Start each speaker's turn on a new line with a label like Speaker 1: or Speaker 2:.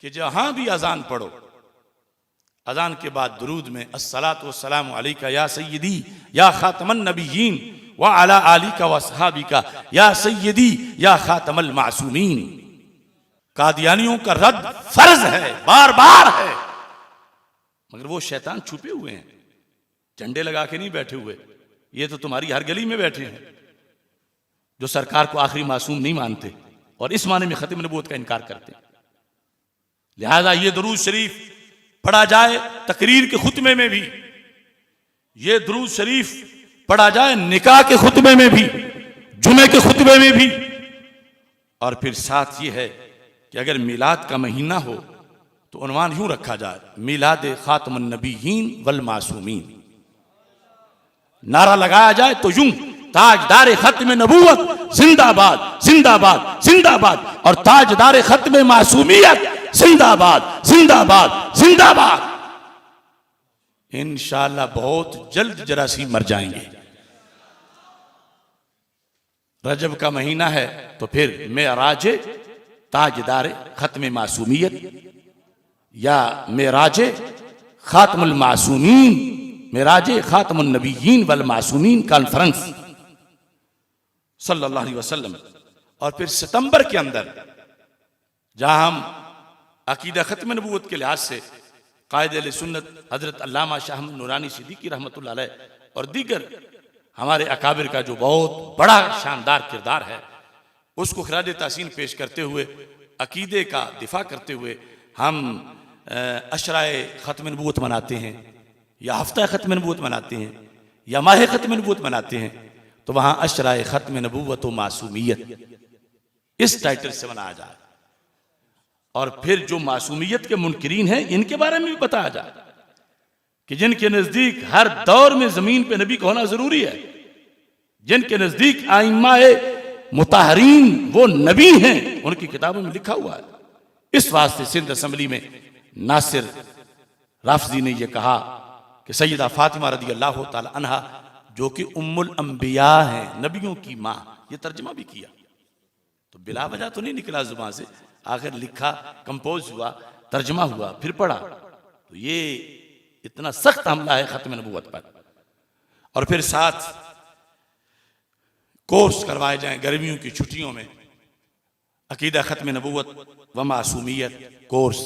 Speaker 1: कि जहां भी अजान पढ़ो, अजान के बाद दुरूद में अस्सलातु वस्सलामु अलैका या सय्यदी या खातमन नबिय्यीन व अला आलिका व असहाबिका या सय्यदी या खातमल मासूमीन। कादियानियों का रद्द फर्ज है, बार बार है, मगर वो शैतान छुपे हुए हैं, झंडे लगा के नहीं बैठे हुए। ये तो तुम्हारी हर गली में बैठे हैं जो सरकार को आखिरी मासूम नहीं मानते और इस माने में खत्म नबूवत का इनकार करते हैं। लिहाजा ये दुरूद शरीफ पढ़ा जाए तकरीर के खुतबे में भी, ये दुरूद शरीफ पढ़ा जाए निकाह के खुतबे में भी, जुमे के खुतबे में भी। और फिर साथ ये है कि अगर मिलाद का महीना हो तो उन्वान यूं रखा जाए, मिलाद खातमुन नबिय्यीन वल मासूमीन। नारा लगाया जाए तो यूं, ताजदार खत्म नबूवत जिंदाबाद जिंदाबाद जिंदाबाद, और ताजदार खत्म मासूमियत जिंदाबाद जिंदाबाद जिंदाबाद। इंशाअल्लाह बहुत जल्द जरासीम मर जाएंगे। रजब का महीना है तो फिर मेराज ताजदार खत्म मासूमियत या मेराज खातमुल मासूमीन, मेराज खातमुन नबिय्यीन वल मासूमीन कॉन्फ्रेंस सल्लल्लाहु अलैहि वसल्लम। और फिर सितंबर के अंदर जहां हम अकीदा खत्म नबूवत के लिहाज से कायद अहले सुन्नत हजरत अल्लामा शाह नूरानी सिद्दीकी रहमतुल्लाह अलैह और दीगर हमारे अकाबिर का जो बहुत बड़ा शानदार किरदार है, उसको खिराज तहसीन पेश करते हुए, अकीदे का दिफा करते हुए हम अशराए खत्म नबूवत मनाते हैं या हफ्ता खत्म नबूवत मनाते हैं या माह खत्म नबूवत मनाते हैं, तो वहां अशराए खत्म नबूवत व मासूमियत इस टाइटल से मनाया जाए। और फिर जो मासूमियत के मुनकिरीन हैं इनके बारे में भी बताया जाए कि जिनके नजदीक हर दौर में जमीन पे नबी का होना जरूरी है, जिनके नजदीक आइम्माए मुताहरीन वो नबी हैं, उनकी किताबों में लिखा हुआ है। इस वास्ते सिंध असेंबली में नासिर राफजी ने यह कहा कि सैयदा फातिमा रदी अल्लाह ताला अन्हा जो कि उम्मुल अंबिया है, नबियों की मां, ये तर्जमा भी किया। तो बिला वजह तो नहीं निकला जुबान से, आखिर लिखा, कंपोज हुआ, तर्जमा हुआ, फिर पढ़ा। तो ये इतना सख्त हमला है खत्म नबूवत पर। और फिर साथ कोर्स करवाए जाएं गर्मियों की छुट्टियों में, अकीदा खत्म नबूवत व मासूमियत कोर्स।